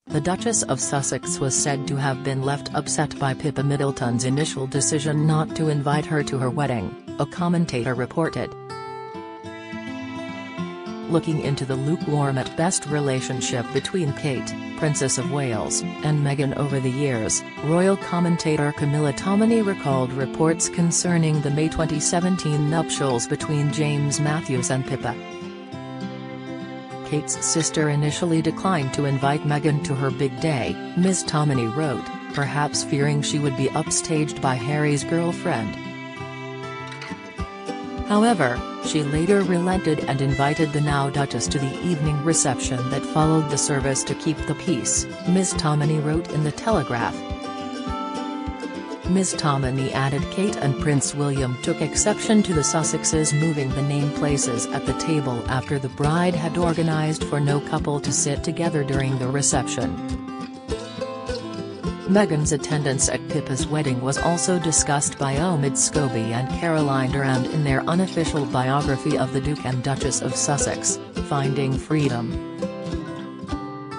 the Duchess of Sussex was said to have been left upset by Pippa Middleton's initial decision not to invite her to her wedding, a commentator reported. Looking into the lukewarm at best relationship between Kate, Princess of Wales, and Meghan over the years, royal commentator Camilla Tominey recalled reports concerning the May 2017 nuptials between James Matthews and Pippa. Kate's sister initially declined to invite Meghan to her big day, Ms. Tominey wrote, perhaps fearing she would be upstaged by Harry's girlfriend. However, she later relented and invited the now Duchess to the evening reception that followed the service to keep the peace, Ms. Tominey wrote in The Telegraph. Ms. Tominey added Kate and Prince William took exception to the Sussexes moving the name places at the table after the bride had organised for no couple to sit together during the reception. Meghan's attendance at Pippa's wedding was also discussed by Omid Scobie and Caroline Durand in their unofficial biography of the Duke and Duchess of Sussex, Finding Freedom.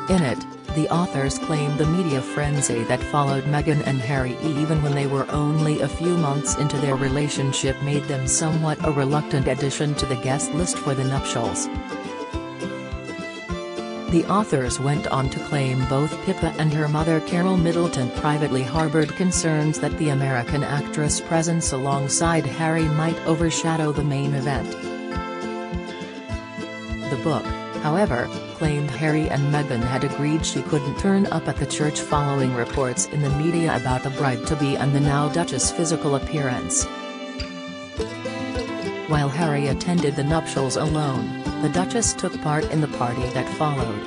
In it, the authors claimed the media frenzy that followed Meghan and Harry even when they were only a few months into their relationship made them somewhat a reluctant addition to the guest list for the nuptials. The authors went on to claim both Pippa and her mother Carol Middleton privately harbored concerns that the American actress' presence alongside Harry might overshadow the main event. The book, however, claimed Harry and Meghan had agreed she couldn't turn up at the church following reports in the media about the bride-to-be and the now Duchess' physical appearance. While Harry attended the nuptials alone, the Duchess took part in the party that followed.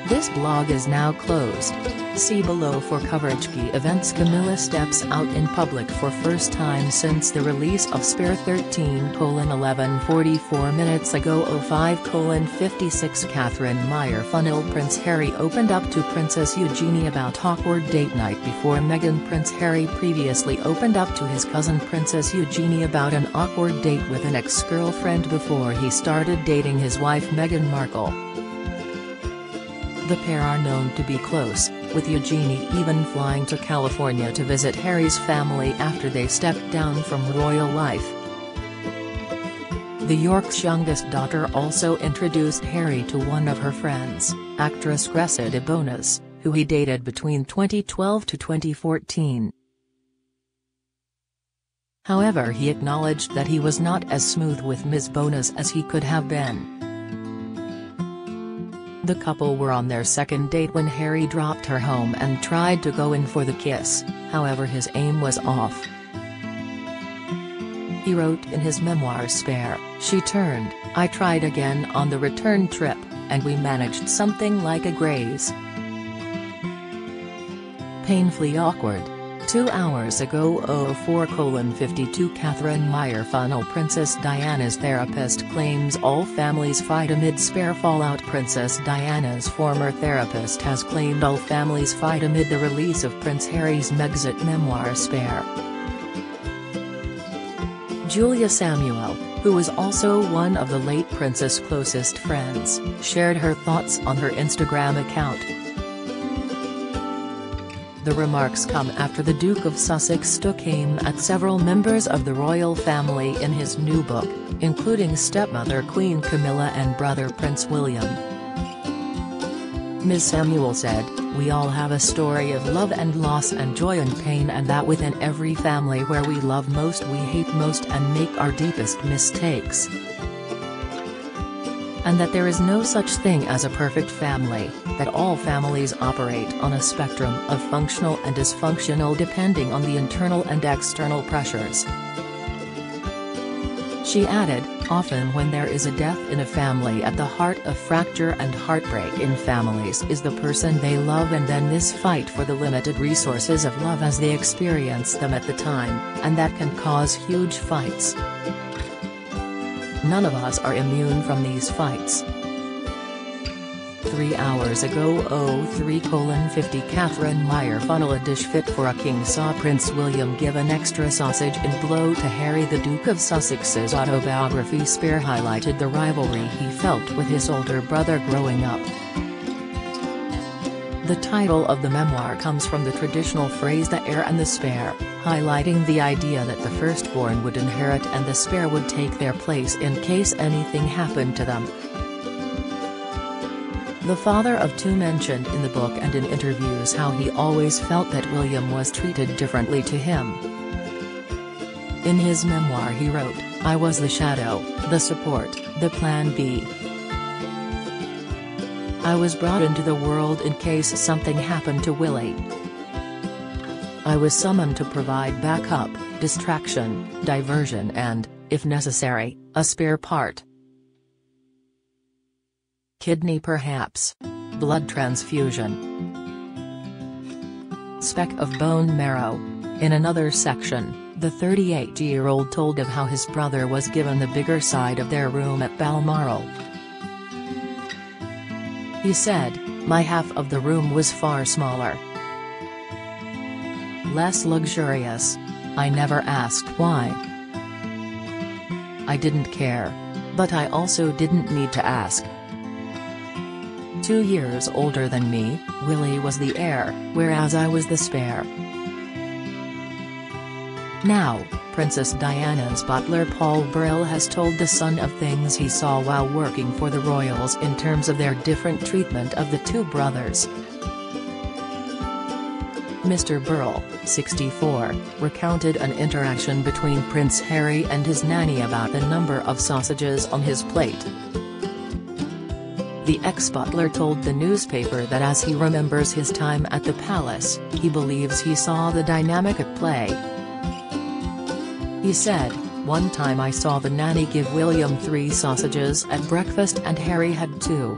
This blog is now closed. See below for coverage. Key events. Camilla steps out in public for first time since the release of Spare 13:11 44 minutes ago. 05:56 Catherine Meyer funnel. Prince Harry opened up to Princess Eugenie about awkward date night before Meghan. Prince Harry previously opened up to his cousin Princess Eugenie about an awkward date with an ex-girlfriend before he started dating his wife Meghan Markle. The pair are known to be close, with Eugenie even flying to California to visit Harry's family after they stepped down from royal life. The York's youngest daughter also introduced Harry to one of her friends, actress Cressida Bonas, who he dated between 2012 to 2014. However, he acknowledged that he was not as smooth with Ms. Bonas as he could have been. The couple were on their second date when Harry dropped her home and tried to go in for the kiss, however his aim was off. He wrote in his memoir Spare, "She turned, I tried again on the return trip, and we managed something like a graze. Painfully awkward." 2 hours ago. 04:52 Catherine Meyer funnel. Princess Diana's therapist claims all families fight amid Spare fallout. Princess Diana's former therapist has claimed all families fight amid the release of Prince Harry's Megxit memoir Spare. Julia Samuel, who was also one of the late prince's closest friends, shared her thoughts on her Instagram account. The remarks come after the Duke of Sussex took aim at several members of the royal family in his new book, including stepmother Queen Camilla and brother Prince William. Ms. Samuel said, "We all have a story of love and loss and joy and pain, and that within every family where we love most we hate most and make our deepest mistakes. And that there is no such thing as a perfect family, that all families operate on a spectrum of functional and dysfunctional depending on the internal and external pressures." She added, "Often when there is a death in a family, at the heart of fracture and heartbreak in families is the person they love, and then this fight for the limited resources of love as they experience them at the time, and that can cause huge fights. None of us are immune from these fights." 3 hours ago. 03:50 Catherine Meyer funnel. A dish fit for a king saw Prince William give an extra sausage in blow to Harry. The Duke of Sussex's autobiography Spare highlighted the rivalry he felt with his older brother growing up. The title of the memoir comes from the traditional phrase the heir and the spare, highlighting the idea that the firstborn would inherit and the spare would take their place in case anything happened to them. The father of two mentioned in the book and in interviews how he always felt that William was treated differently to him. In his memoir he wrote, "I was the shadow, the support, the plan B. I was brought into the world in case something happened to Willie. I was summoned to provide backup, distraction, diversion and, if necessary, a spare part. Kidney perhaps. Blood transfusion. Speck of bone marrow." In another section, the 38-year-old told of how his brother was given the bigger side of their room at Balmoral. He said, "My half of the room was far smaller. Less luxurious. I never asked why. I didn't care. But I also didn't need to ask." 2 years older than me, Willie was the heir, whereas I was the spare. Now, Princess Diana's butler Paul Burrell has told The Sun of things he saw while working for the royals in terms of their different treatment of the two brothers. Mr. Burrell, 64, recounted an interaction between Prince Harry and his nanny about the number of sausages on his plate. The ex-butler told the newspaper that as he remembers his time at the palace, he believes he saw the dynamic at play. He said, "One time I saw the nanny give William 3 sausages at breakfast and Harry had 2.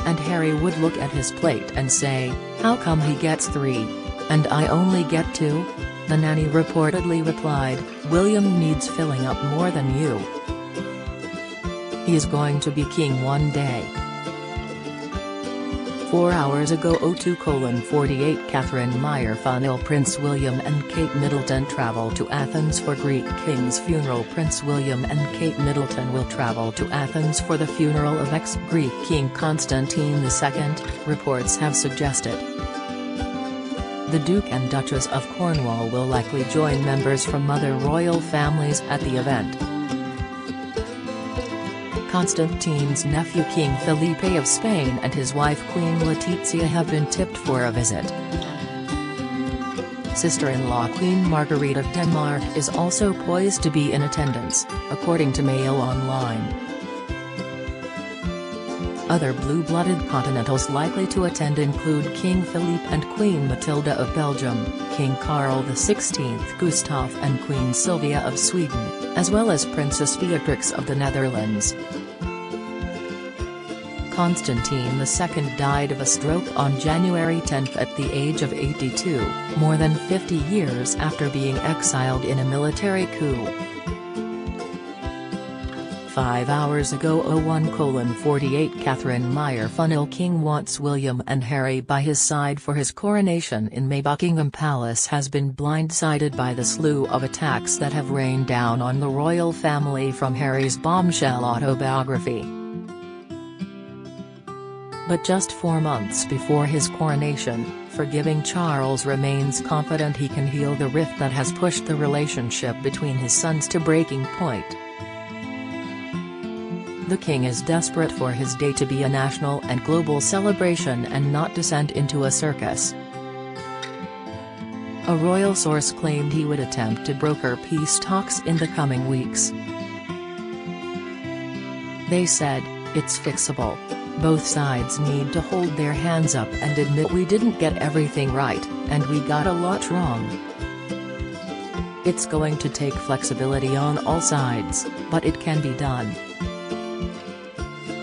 And Harry would look at his plate and say, 'How come he gets 3? And I only get 2? The nanny reportedly replied, "William needs filling up more than you. He's going to be king one day." 4 hours ago 02:48 Catherine Meyer funnel Prince William and Kate Middleton travel to Athens for Greek king's funeral. Prince William and Kate Middleton will travel to Athens for the funeral of ex-Greek King Constantine II, reports have suggested. The Duke and Duchess of Cornwall will likely join members from other royal families at the event. Constantine's nephew King Felipe of Spain and his wife Queen Letizia have been tipped for a visit. Sister-in-law Queen Marguerite of Denmark is also poised to be in attendance, according to Mail Online. Other blue-blooded continentals likely to attend include King Philippe and Queen Matilda of Belgium, King Carl XVI Gustaf and Queen Sylvia of Sweden, as well as Princess Beatrix of the Netherlands. Constantine II died of a stroke on January 10 at the age of 82, more than 50 years after being exiled in a military coup. 5 hours ago 01:48 Catherine Meyer funnel King wants William and Harry by his side for his coronation in May. Buckingham Palace has been blindsided by the slew of attacks that have rained down on the royal family from Harry's bombshell autobiography. But just 4 months before his coronation, forgiving Charles remains confident he can heal the rift that has pushed the relationship between his sons to breaking point. The king is desperate for his day to be a national and global celebration and not descend into a circus. A royal source claimed he would attempt to broker peace talks in the coming weeks. They said, "It's fixable. Both sides need to hold their hands up and admit we didn't get everything right, and we got a lot wrong. It's going to take flexibility on all sides, but it can be done.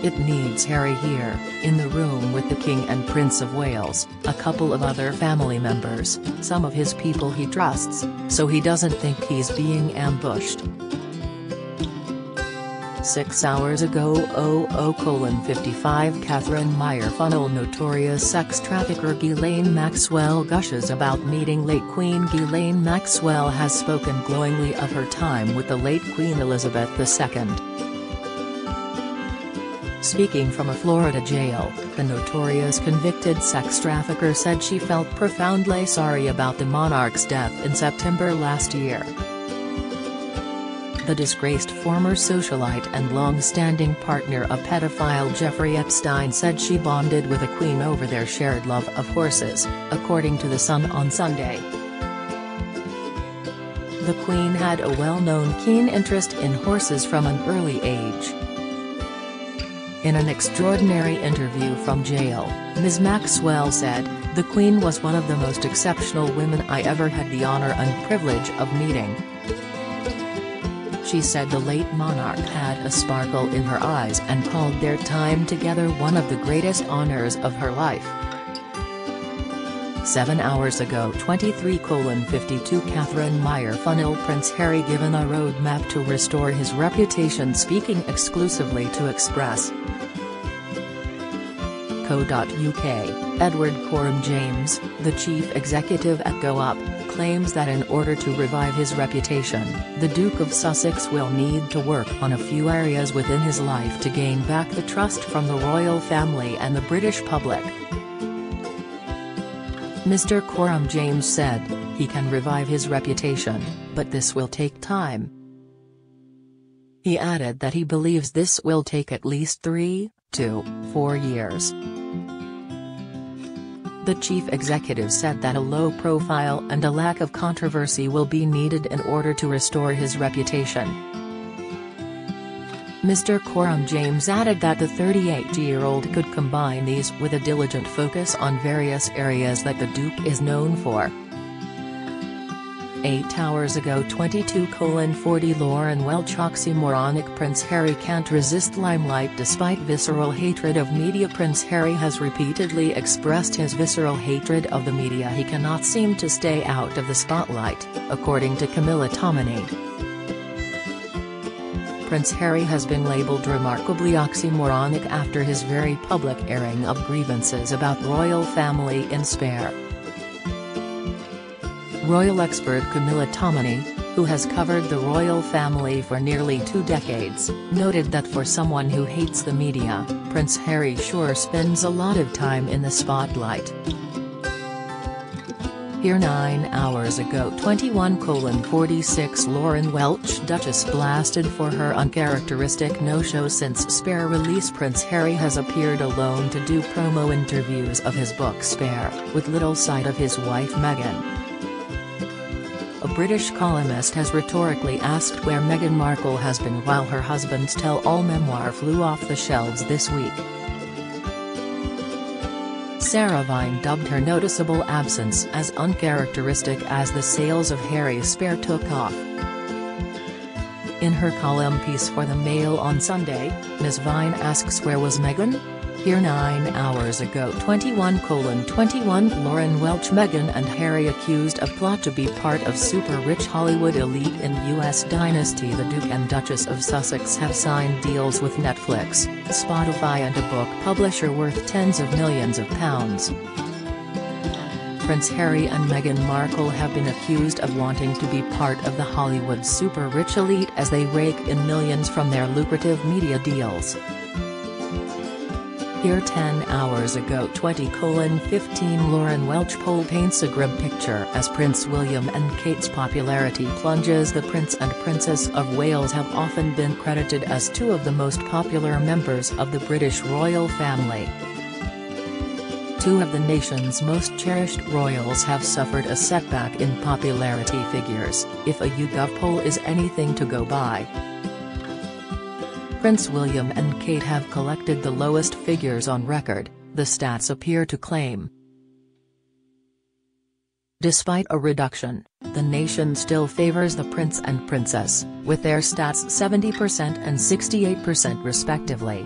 It needs Harry here, in the room with the King and Prince of Wales, a couple of other family members, some of his people he trusts, so he doesn't think he's being ambushed." 6 hours ago 00:55 Catherine Meyer funnel notorious sex trafficker Ghislaine Maxwell gushes about meeting late Queen. Ghislaine Maxwell has spoken glowingly of her time with the late Queen Elizabeth II. Speaking from a Florida jail, the notorious convicted sex trafficker said she felt profoundly sorry about the monarch's death in September last year. The disgraced former socialite and long-standing partner of pedophile Jeffrey Epstein said she bonded with the Queen over their shared love of horses, according to The Sun on Sunday. The Queen had a well-known keen interest in horses from an early age. In an extraordinary interview from jail, Ms. Maxwell said, "The Queen was one of the most exceptional women I ever had the honor and privilege of meeting." She said the late monarch had a sparkle in her eyes and called their time together one of the greatest honors of her life. 7 hours ago 23:52 Catherine Meyer funneled Prince Harry given a roadmap to restore his reputation, speaking exclusively to Express. Co.uk, Edward Coram James, the chief executive at Go Up, claims that in order to revive his reputation, the Duke of Sussex will need to work on a few areas within his life to gain back the trust from the royal family and the British public. Mr. Coram James said, he can revive his reputation, but this will take time. He added that he believes this will take at least 3 to 4 years. The chief executive said that a low profile and a lack of controversy will be needed in order to restore his reputation. Mr. Coram James added that the 38-year-old could combine these with a diligent focus on various areas that the Duke is known for. 8 hours ago 22:40 Lauren Welch oxymoronic Prince Harry can't resist limelight despite visceral hatred of media. Prince Harry has repeatedly expressed his visceral hatred of the media. He cannot seem to stay out of the spotlight, according to Camilla Tominey. Prince Harry has been labelled remarkably oxymoronic after his very public airing of grievances about royal family in Spare. Royal expert Camilla Tominey, who has covered the royal family for nearly 2 decades, noted that for someone who hates the media, Prince Harry sure spends a lot of time in the spotlight. Here 9 hours ago 21:46 Lauren Welch Duchess blasted for her uncharacteristic no-show since Spare release. Prince Harry has appeared alone to do promo interviews of his book Spare, with little sight of his wife Meghan. A British columnist has rhetorically asked where Meghan Markle has been while her husband's tell-all memoir flew off the shelves this week. Sarah Vine dubbed her noticeable absence as uncharacteristic as the sales of Harry's Spare took off. In her column piece for the Mail on Sunday, Ms. Vine asks where was Meghan? Here 9 hours ago 21:21 Lauren Welch Meghan and Harry accused of plot to be part of super-rich Hollywood elite in U.S. dynasty. The Duke and Duchess of Sussex have signed deals with Netflix, Spotify and a book publisher worth tens of millions of pounds. Prince Harry and Meghan Markle have been accused of wanting to be part of the Hollywood super-rich elite as they rake in millions from their lucrative media deals. Here 10 hours ago 20:15 Lauren Welch poll paints a grim picture as Prince William and Kate's popularity plunges. The Prince and Princess of Wales have often been credited as 2 of the most popular members of the British royal family. 2 of the nation's most cherished royals have suffered a setback in popularity figures, if a YouGov poll is anything to go by. Prince William and Kate have collected the lowest figures on record, the stats appear to claim. Despite a reduction, the nation still favors the Prince and Princess, with their stats 70% and 68% respectively.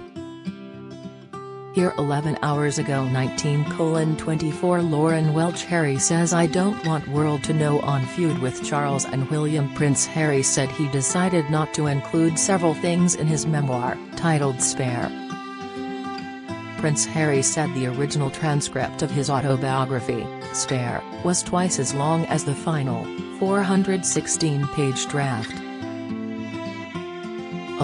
Here 11 hours ago 19:24 Lauren Welch Harry says I don't want world to know on feud with Charles and William. Prince Harry said he decided not to include several things in his memoir, titled Spare. Prince Harry said the original transcript of his autobiography, Spare, was twice as long as the final, 416-page draft.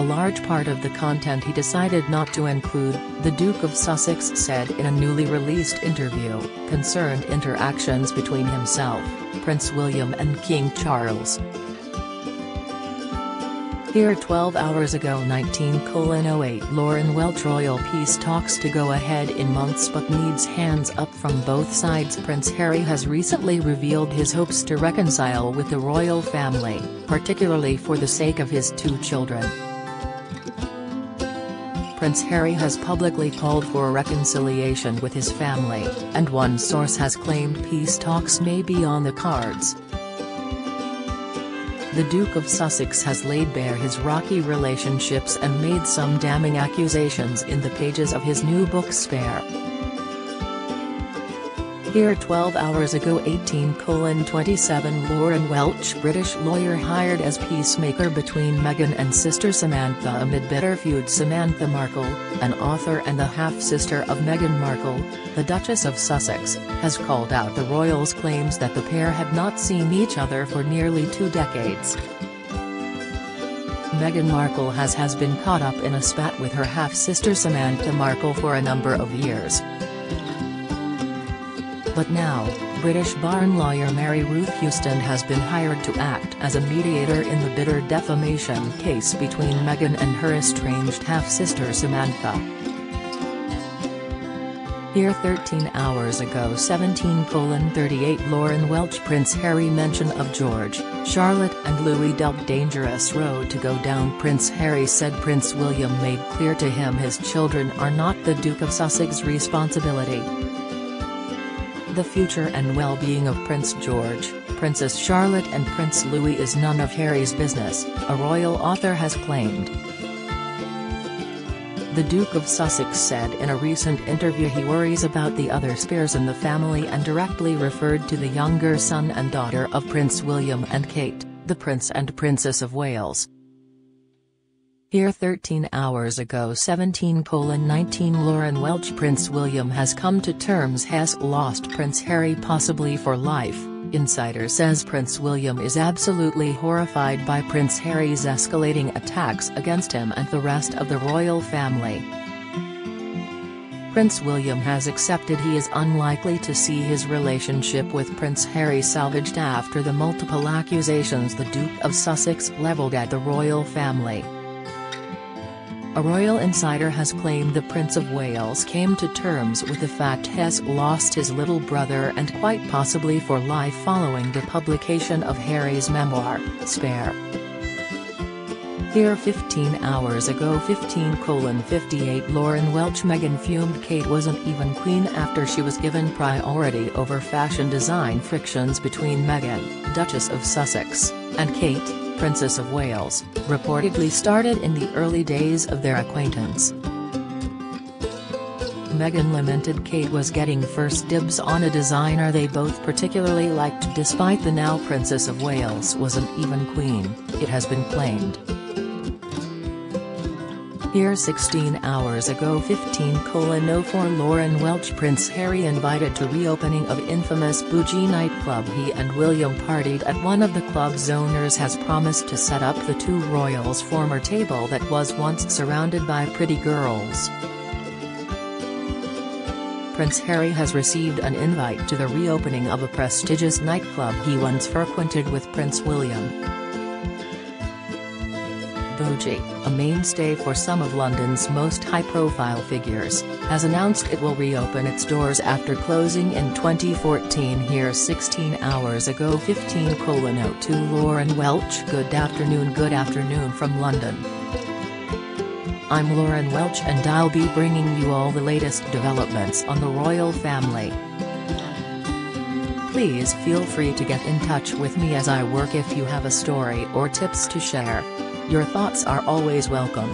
a large part of the content he decided not to include, the Duke of Sussex said in a newly released interview, concerned interactions between himself, Prince William and King Charles. Here 12 hours ago 19:08 Lauren Welch royal peace talks to go ahead in months but needs hands up from both sides. Prince Harry has recently revealed his hopes to reconcile with the royal family, particularly for the sake of his 2 children. Prince Harry has publicly called for a reconciliation with his family, and one source has claimed peace talks may be on the cards. The Duke of Sussex has laid bare his rocky relationships and made some damning accusations in the pages of his new book Spare. Here 12 hours ago 18:27 Lauren Welch British lawyer hired as peacemaker between Meghan and sister Samantha amid bitter feud. Samantha Markle, an author and the half-sister of Meghan Markle, the Duchess of Sussex, has called out the royals' claims that the pair had not seen each other for nearly 2 decades. Meghan Markle has been caught up in a spat with her half-sister Samantha Markle for a number of years. But now, British barn lawyer Mary Ruth Houston has been hired to act as a mediator in the bitter defamation case between Meghan and her estranged half-sister Samantha. Here 13 hours ago 17:38 Lauren Welch Prince Harry mention of George, Charlotte and Louis dealt dangerous road to go down. Prince Harry said Prince William made clear to him his children are not the Duke of Sussex's responsibility. The future and well-being of Prince George, Princess Charlotte and Prince Louis is none of Harry's business, a royal author has claimed. The Duke of Sussex said in a recent interview he worries about the other Spears in the family and directly referred to the younger son and daughter of Prince William and Kate, the Prince and Princess of Wales. Here 13 hours ago 17:19 Lauren Welch Prince William has come to terms has lost Prince Harry possibly for life. Insider says Prince William is absolutely horrified by Prince Harry's escalating attacks against him and the rest of the royal family. Prince William has accepted he is unlikely to see his relationship with Prince Harry salvaged after the multiple accusations the Duke of Sussex levelled at the royal family. A royal insider has claimed the Prince of Wales came to terms with the fact he has lost his little brother and quite possibly for life following the publication of Harry's memoir, Spare. Here 15 hours ago 15:58 Lauren Welch Meghan fumed Kate wasn't even queen after she was given priority over fashion design. Frictions between Meghan, Duchess of Sussex, and Kate, Princess of Wales, reportedly started in the early days of their acquaintance. Meghan lamented Kate was getting first dibs on a designer they both particularly liked despite the now Princess of Wales wasn't even queen, it has been claimed. Here 16 hours ago 15:04 Lauren Welch Prince Harry invited to reopening of infamous Bougie nightclub. He and William partied at one of the club's owners has promised to set up the 2 royals' former table that was once surrounded by pretty girls. Prince Harry has received an invite to the reopening of a prestigious nightclub he once frequented with Prince William. Bougie, a mainstay for some of London's most high-profile figures, has announced it will reopen its doors after closing in 2014. Here 16 hours ago 15:02 Lauren Welch Good afternoon from London. I'm Lauren Welch and I'll be bringing you all the latest developments on the royal family. Please feel free to get in touch with me as I work if you have a story or tips to share. Your thoughts are always welcome.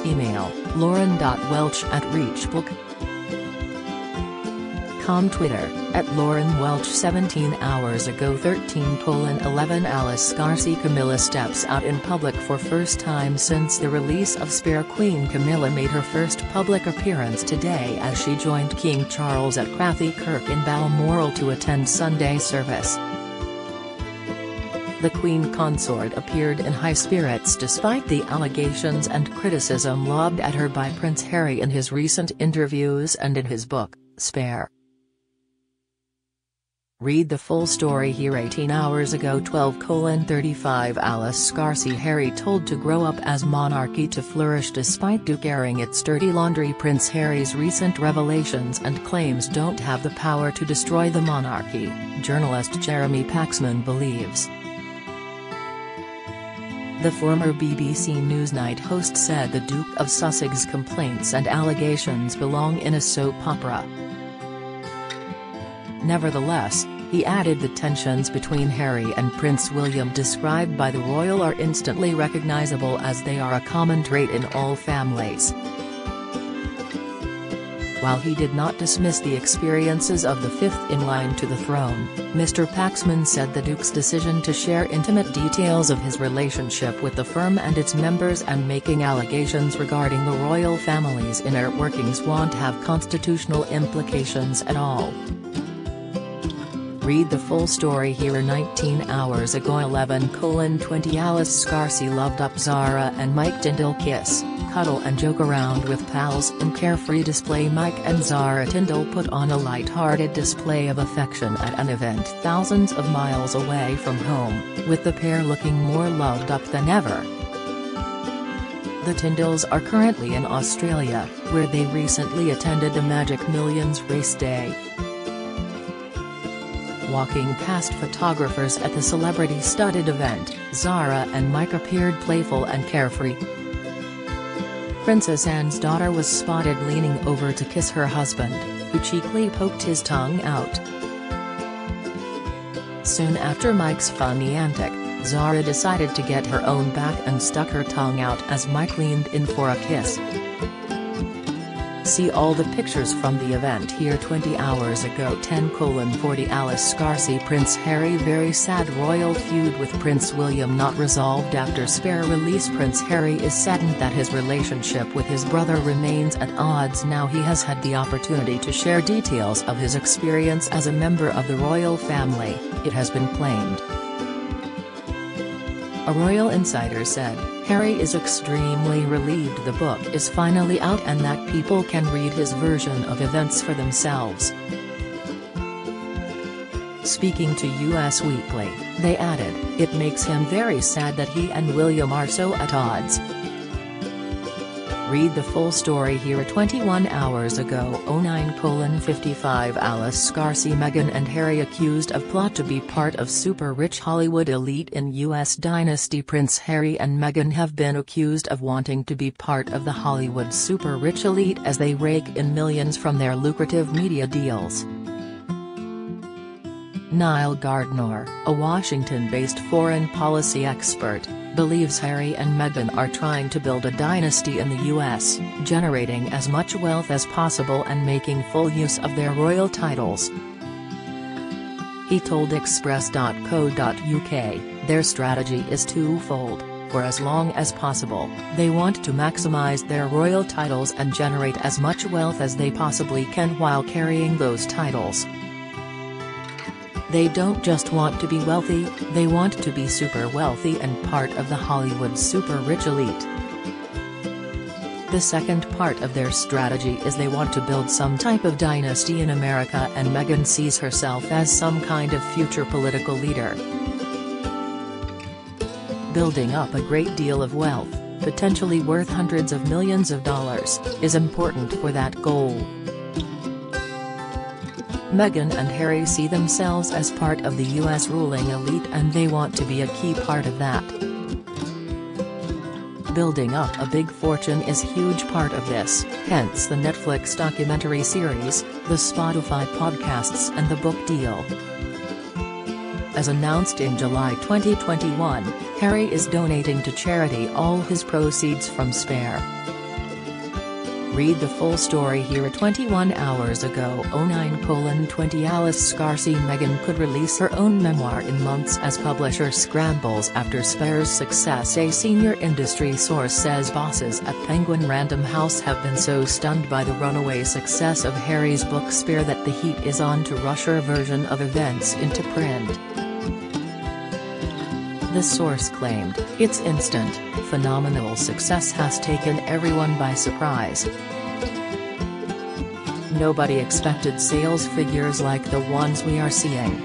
Email, lauren.welch@reachbook.com. Twitter, @LaurenWelch. 17 hours ago 13:11 Alice Garcia Camilla steps out in public for first time since the release of Spare. Queen Camilla made her first public appearance today as she joined King Charles at Crathie Kirk in Balmoral to attend Sunday service. The Queen Consort appeared in high spirits despite the allegations and criticism lobbed at her by Prince Harry in his recent interviews and in his book, Spare. Read the full story here. 18 hours ago 12:35 Alice Scarcy Harry told to grow up as monarchy to flourish despite Duke airing its dirty laundry. Prince Harry's recent revelations and claims don't have the power to destroy the monarchy, journalist Jeremy Paxman believes. The former BBC Newsnight host said the Duke of Sussex's complaints and allegations belong in a soap opera. Nevertheless, he added the tensions between Harry and Prince William described by the royal are instantly recognizable as they are a common trait in all families. While he did not dismiss the experiences of the fifth in line to the throne, Mr. Paxman said the Duke's decision to share intimate details of his relationship with the firm and its members and making allegations regarding the royal family's inner workings won't have constitutional implications at all. Read the full story here. 19 hours ago 11:20 Alice Scarcy loved up Zara and Mike Tindall kiss, cuddle and joke around with pals in carefree display. Mike and Zara Tindall put on a light-hearted display of affection at an event thousands of miles away from home, with the pair looking more loved up than ever. The Tindalls are currently in Australia, where they recently attended the Magic Millions race day. Walking past photographers at the celebrity-studded event, Zara and Mike appeared playful and carefree. Princess Anne's daughter was spotted leaning over to kiss her husband, who cheekily poked his tongue out. Soon after Mike's funny antic, Zara decided to get her own back and stuck her tongue out as Mike leaned in for a kiss. See all the pictures from the event here. 20 hours ago 10:40 Alice Scarcy Prince Harry very sad royal feud with Prince William not resolved after Spare release. Prince Harry is saddened that his relationship with his brother remains at odds now he has had the opportunity to share details of his experience as a member of the royal family, it has been claimed. A royal insider said, Harry is extremely relieved the book is finally out and that people can read his version of events for themselves. Speaking to US Weekly, they added, it makes him very sad that he and William are so at odds. Read the full story here. 21 hours ago 09:55 Alice Scarcy Meghan and Harry accused of plot to be part of super-rich Hollywood elite in U.S. dynasty. Prince Harry and Meghan have been accused of wanting to be part of the Hollywood super-rich elite as they rake in millions from their lucrative media deals. Niall Gardner, a Washington-based foreign policy expert, believes Harry and Meghan are trying to build a dynasty in the US, generating as much wealth as possible and making full use of their royal titles. He told Express.co.uk, their strategy is twofold. For as long as possible, they want to maximize their royal titles and generate as much wealth as they possibly can while carrying those titles. They don't just want to be wealthy, they want to be super wealthy and part of the Hollywood super-rich elite. The second part of their strategy is they want to build some type of dynasty in America and Meghan sees herself as some kind of future political leader. Building up a great deal of wealth, potentially worth hundreds of millions of dollars, is important for that goal. Meghan and Harry see themselves as part of the US ruling elite and they want to be a key part of that. Building up a big fortune is a huge part of this, hence the Netflix documentary series, the Spotify podcasts and the book deal. As announced in July 2021, Harry is donating to charity all his proceeds from Spare. Read the full story here. 21 hours ago 09:20 Alice Scarcy Meghan could release her own memoir in months as publisher scrambles after Spare's success. A senior industry source says bosses at Penguin Random House have been so stunned by the runaway success of Harry's book Spare that the heat is on to rush her version of events into print. The source claimed, "Its instant, phenomenal success has taken everyone by surprise. Nobody expected sales figures like the ones we are seeing.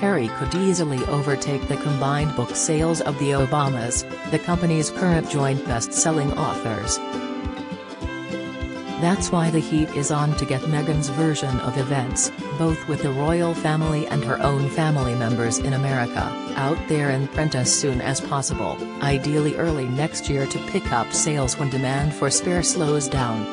Harry could easily overtake the combined book sales of the Obamas, the company's current joint best-selling authors. That's why the heat is on to get Meghan's version of events, both with the royal family and her own family members in America, out there in print as soon as possible, ideally early next year to pick up sales when demand for Spare slows down."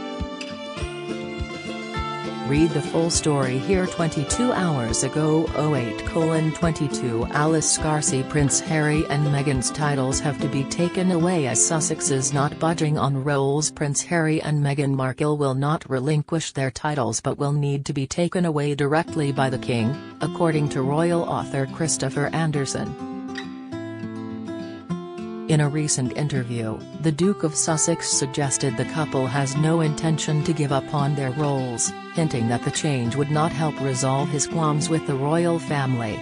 Read the full story here. 22 hours ago. 08:22 Alice Scarcy. Prince Harry and Meghan's titles have to be taken away as Sussex is not budging on roles. Prince Harry and Meghan Markle will not relinquish their titles but will need to be taken away directly by the King, according to royal author Christopher Anderson. In a recent interview, the Duke of Sussex suggested the couple has no intention to give up on their roles, hinting that the change would not help resolve his qualms with the royal family.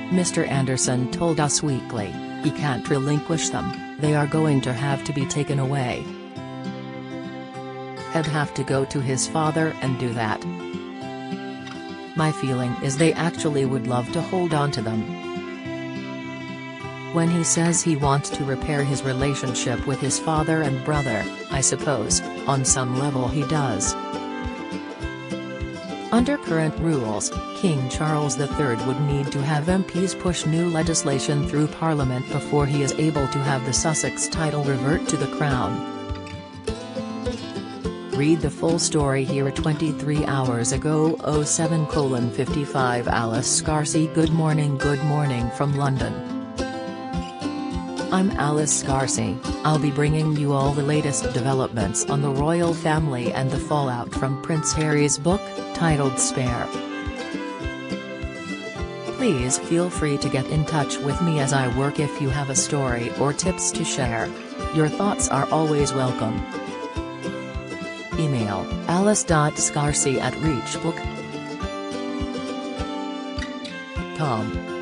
Mr. Anderson told Us Weekly, "He can't relinquish them, they are going to have to be taken away. He'd have to go to his father and do that. My feeling is they actually would love to hold on to them. When he says he wants to repair his relationship with his father and brother, I suppose, on some level he does." Under current rules, King Charles III would need to have MPs push new legislation through Parliament before he is able to have the Sussex title revert to the Crown. Read the full story here. 23 hours ago. 07:55 Alice Scarcy. Good morning from London. I'm Alice Scarcy. I'll be bringing you all the latest developments on the royal family and the fallout from Prince Harry's book, titled Spare. Please feel free to get in touch with me as I work if you have a story or tips to share. Your thoughts are always welcome. Email alice.scarcy@reachbook.com.